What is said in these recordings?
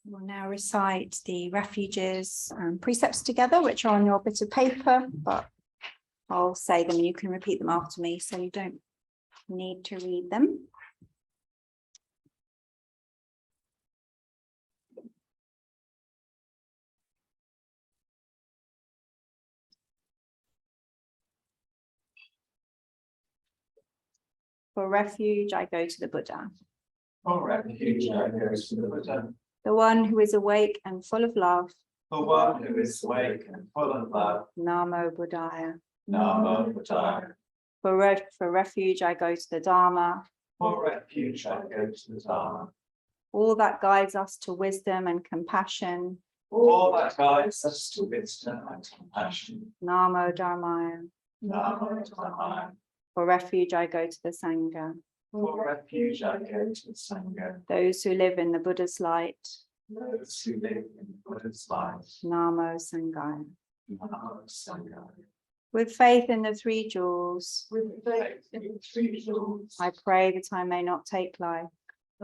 We'll now recite the refuges and precepts together, which are on your bit of paper, but I'll say them and you can repeat them after me so you don't need to read them. For refuge, I go to the Buddha. For refuge, I go to the Buddha. The one who is awake and full of love. The one who is awake and full of love. Namo Buddhaya. Namo Buddhaya. For refuge, I go to the Dharma. For refuge, I go to the Dharma. All that guides us to wisdom and compassion. All that guides us to wisdom and compassion. Namo Dharmaya. Namo Dharmaya. For refuge, I go to the Sangha. For refuge, I go to the Sangha. Those who live in the Buddha's light. Those who live in the Buddha's light. Namo Sanghaya. Namo Sangha. With faith in the three jewels. With faith in the three jewels. I pray that I may not take life.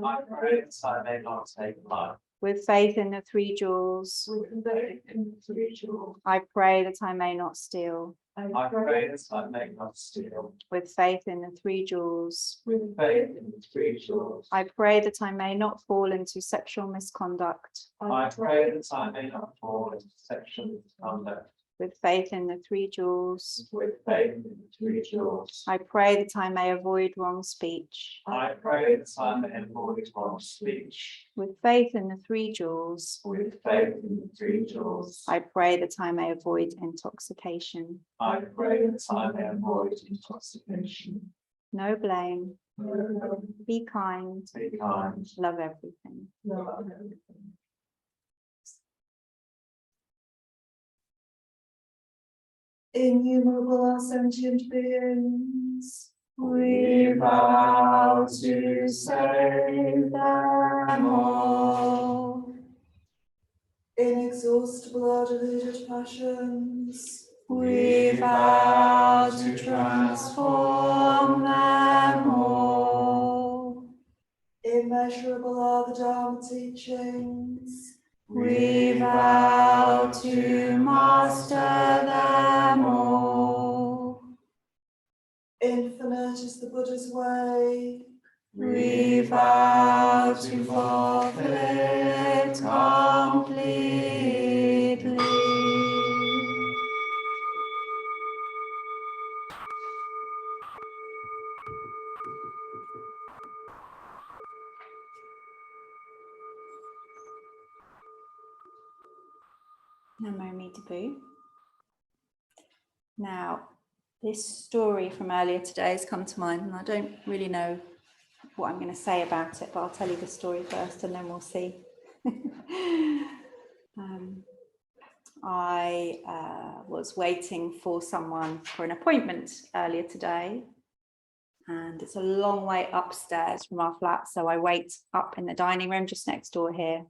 I pray that I may not take life. With faith in the three jewels. With faith in the three jewels. I pray that I may not steal. I pray that I may not steal. With faith in the three jewels. With faith in the three jewels. I pray that I may not fall into sexual misconduct. I pray that I may not fall into sexual misconduct. With faith in the three jewels. With faith in the three jewels. I pray that I may avoid wrong speech. I pray that I may avoid wrong speech. With faith in the three jewels. With faith in the three jewels. I pray that I may avoid intoxication. I pray that I may avoid intoxication. No blame. Be kind. Be kind. Love everything. Love everything. Innumerable are sentient beings. We vow to save them all. Inexhaustible are deluded passions. We vow to transform them all. Immeasurable are the Dharma teachings. We vow to master them all. Infinite is the Buddha's way. We vow to fulfill it completely. Namo Amida Bu. Now, this story from earlier today has come to mind, and I don't really know what I'm going to say about it, but I'll tell you the story first and then we'll see. I was waiting for someone for an appointment earlier today, and it's a long way upstairs from our flat, so I wait up in the dining room just next door here.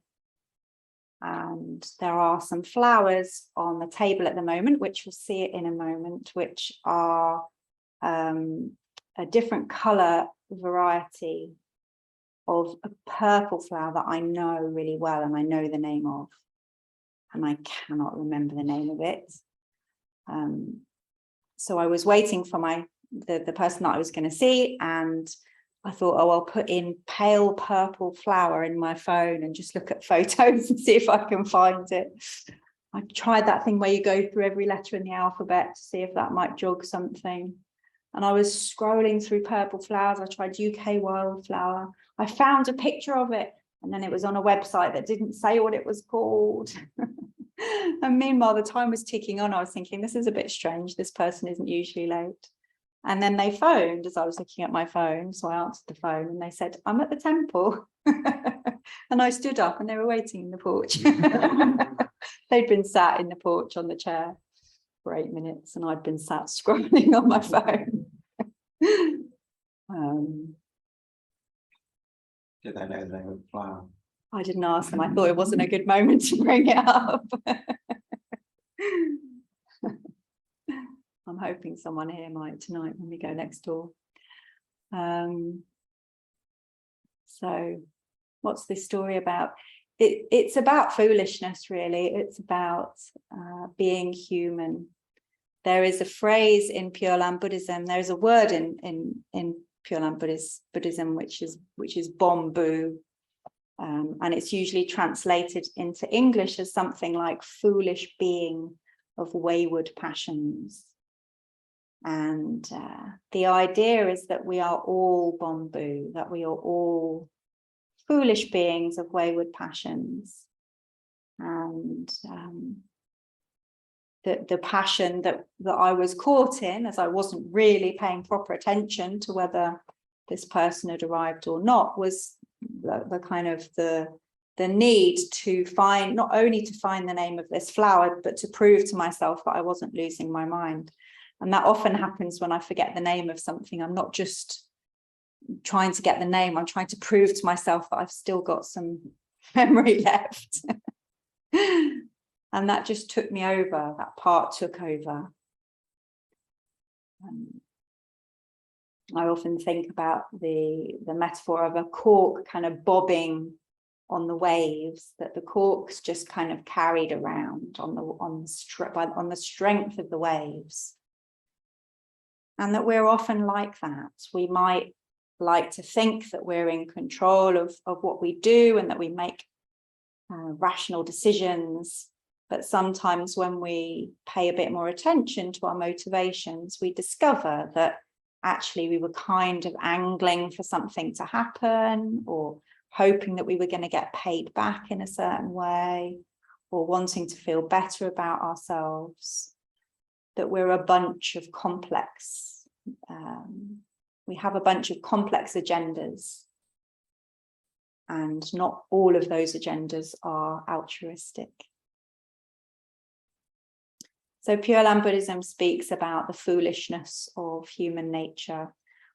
And there are some flowers on the table at the moment, which you'll see in a moment, which are a different colour variety of a purple flower that I know really well and I know the name of, and I cannot remember the name of it. So I was waiting for the person that I was going to see, and I thought, oh, I'll put in pale purple flower in my phone and just look at photos and see if I can find it. I tried that thing where you go through every letter in the alphabet to see if that might jog something. And I was scrolling through purple flowers. I tried UK wildflower. I found a picture of it, and then it was on a website that didn't say what it was called. And meanwhile, the time was ticking on. I was thinking, this is a bit strange. This person isn't usually late. And then they phoned as I was looking at my phone. So I answered the phone and they said, I'm at the temple. And I stood up and they were waiting in the porch. They'd been sat in the porch on the chair for 8 minutes and I'd been sat scrolling on my phone. Did they know the name of the flower? I didn't ask them. I thought it wasn't a good moment to bring it up. I'm hoping someone here might tonight when we go next door. So what's this story about? It's about foolishness, really. It's about being human. There is a phrase in Pure Land Buddhism, there is a word in Pure Land Buddhism, which is bamboo, and it's usually translated into English as something like foolish being of wayward passions. And the idea is that we are all bamboo, that we are all foolish beings of wayward passions. And the passion that I was caught in, as I wasn't really paying proper attention to whether this person had arrived or not, was the kind of the need to find, not only to find the name of this flower, but to prove to myself that I wasn't losing my mind. And that often happens when I forget the name of something. I'm not just trying to get the name, I'm trying to prove to myself that I've still got some memory left. And that just took me over, that part took over. I often think about the metaphor of a cork kind of bobbing on the waves, that the cork's just kind of carried around on the strength of the waves. And that we're often like that. We might like to think that we're in control of what we do and that we make rational decisions. But sometimes when we pay a bit more attention to our motivations, we discover that actually we were kind of angling for something to happen, or hoping that we were going to get paid back in a certain way, or wanting to feel better about ourselves. That we're a bunch of complex, we have a bunch of complex agendas, and not all of those agendas are altruistic. So Pure Land Buddhism speaks about the foolishness of human nature.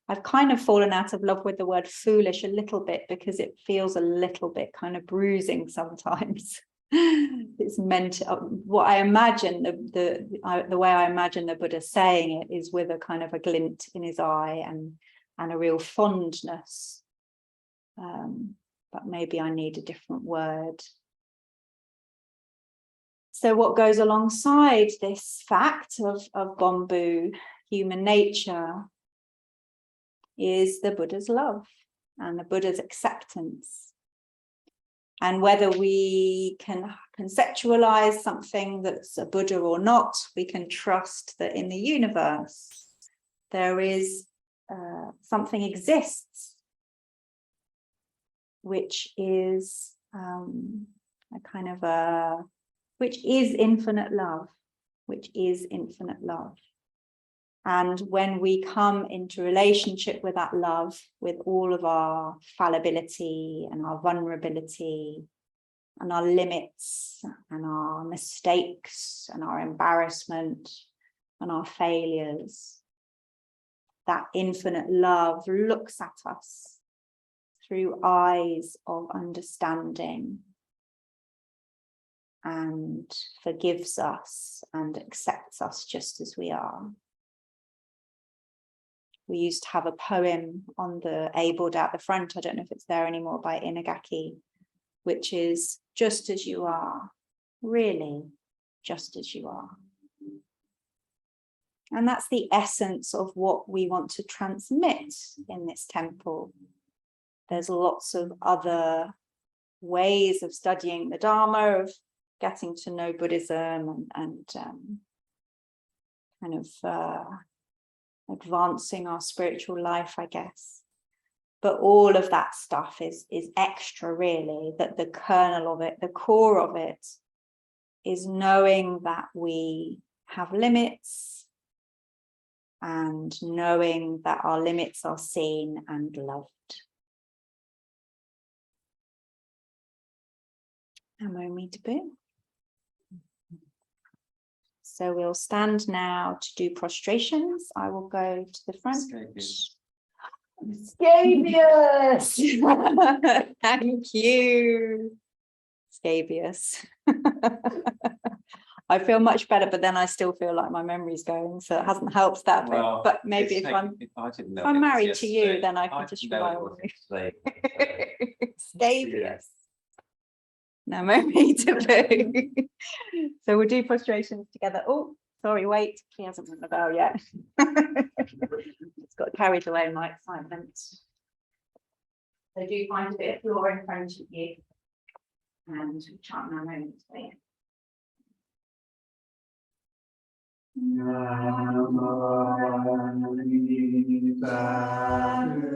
I've kind of fallen out of love with the word foolish a little bit because it feels a little bit kind of bruising sometimes. It's meant, what I imagine, the way I imagine the Buddha saying it is with a kind of a glint in his eye and a real fondness. But maybe I need a different word. So what goes alongside this fact of bamboo human nature is the Buddha's love and the Buddha's acceptance. And whether we can conceptualize something that's a Buddha or not, we can trust that in the universe there is something exists which is which is infinite love, And when we come into relationship with that love, with all of our fallibility and our vulnerability and our limits and our mistakes and our embarrassment and our failures, that infinite love looks at us through eyes of understanding and forgives us and accepts us just as we are. We used to have a poem on the A-board out the front, I don't know if it's there anymore, by Inagaki, which is just as you are, really, just as you are. And that's the essence of what we want to transmit in this temple. There's lots of other ways of studying the Dharma, of getting to know Buddhism and kind of advancing our spiritual life, I guess. But all of that stuff is extra, really, that the kernel of it, the core of it, is knowing that we have limits and knowing that our limits are seen and loved. Namo Amida Bu. So we'll stand now to do prostrations. I will go to the front. Scabious! Thank you. Scabious. I feel much better, but then I still feel like my memery's going, so it hasn't helped that bit. But maybe if I'm married to you, then I can just rely on you. Scabious. Namo Amida Bu. So we'll do prostrations together. Oh, Sorry, wait, he hasn't rung the bell yet. It's got carried away in my excitement. So do find a bit of floor in front of you and chant Namo today. Namo Amida Bu.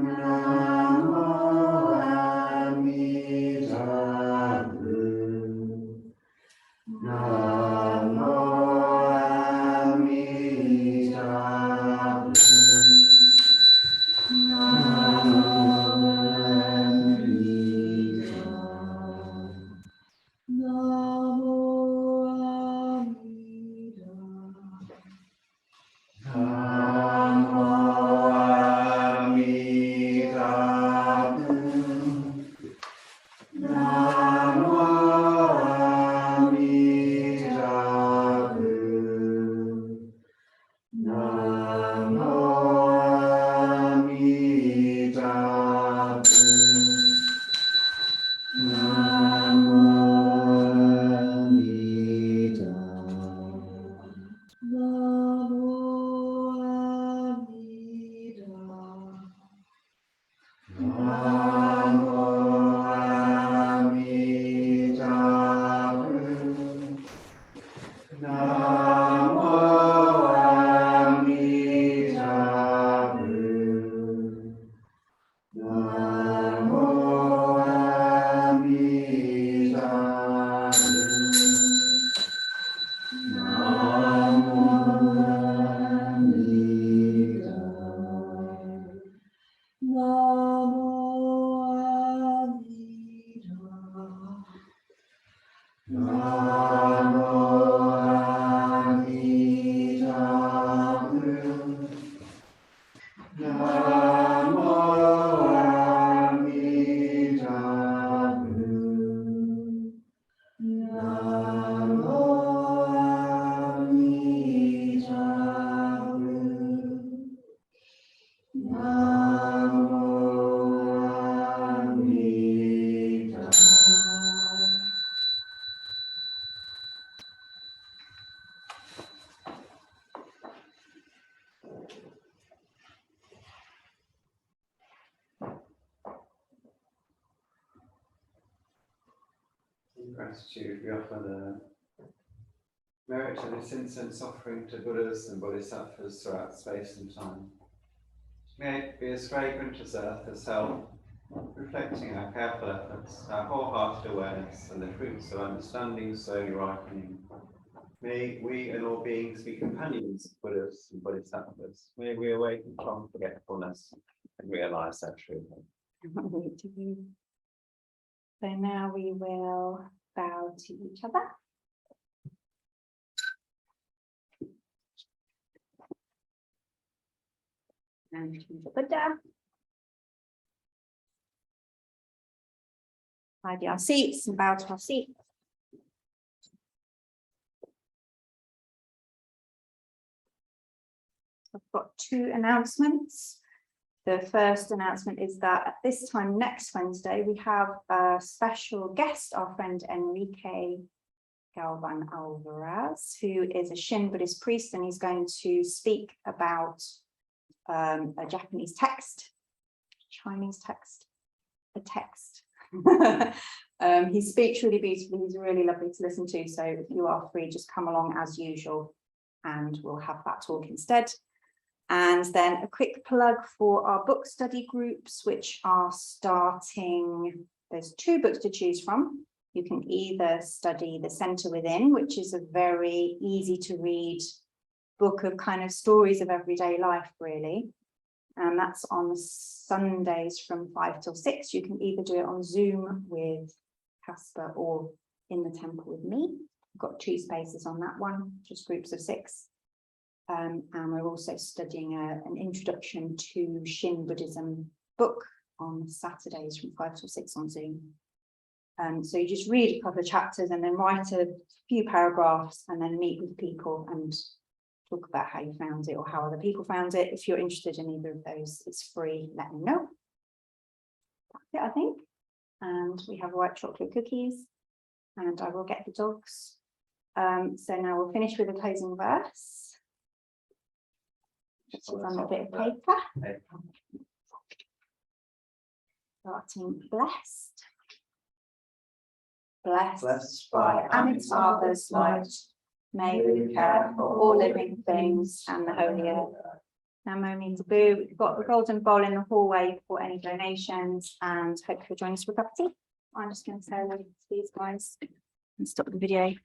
Namo Amida Bu. Namo Amida Bu. Namo Amida. Namo Amida. Namo Amida Bu. Namo Amida Bu. Namo Amida Bu. Namo Amida. Namo Amida. Namo Amida Bu. Namo Amida Bu. Namo Amida Bu. Namo Amida. Namo Amida. Namo Amida Bu. Namo Amida Bu. Namo Amida Bu. Namo Amida. In gratitude, we offer the merit of this incense offering to Buddhas and Bodhisattvas throughout space and time. May it be as fragrant as earth herself, reflecting our careful efforts, our wholehearted awareness, and the fruits of understanding slowly ripening. May we and all beings be companions of Buddhas and Bodhisattvas. May we awaken from forgetfulness and realize that truth. So now we will bow to each other. And to the Buddha. Tidy our seats and bow to our seats. I've got two announcements. The first announcement is that at this time next Wednesday, we have a special guest, our friend Enrique Galvan Alvarez, who is a Shin Buddhist priest, and he's going to speak about a Japanese text, Chinese text, a text. He speaks really beautifully. He's really lovely to listen to. So if you are free, just come along as usual, and we'll have that talk instead. And then a quick plug for our book study groups, which are starting. There's two books to choose from. You can either study The Center Within, which is a very easy to read book of kind of stories of everyday life, really. And that's on Sundays from 5 till 6. You can either do it on Zoom with Casper or in the temple with me. I've got 2 spaces on that one, just groups of 6. And we're also studying an introduction to Shin Buddhism book on Saturdays from 5 till 6 on Zoom. So you just read a couple of chapters and then write a few paragraphs and then meet with people and talk about how you found it or how other people found it. If you're interested in either of those, it's free, let me know. That's it, I think. And we have white chocolate cookies, and I will get the dogs So now we'll finish with a closing verse, which is on a bit of paper. Starting blessed. Blessed by Amitabha's light, may we care for all living things and the holy earth. Namo Amida Bu. We've got the golden bowl in the hallway for any donations, and hope you'll join us for a cup of tea. I'm just going to say hello to these guys and stop the video.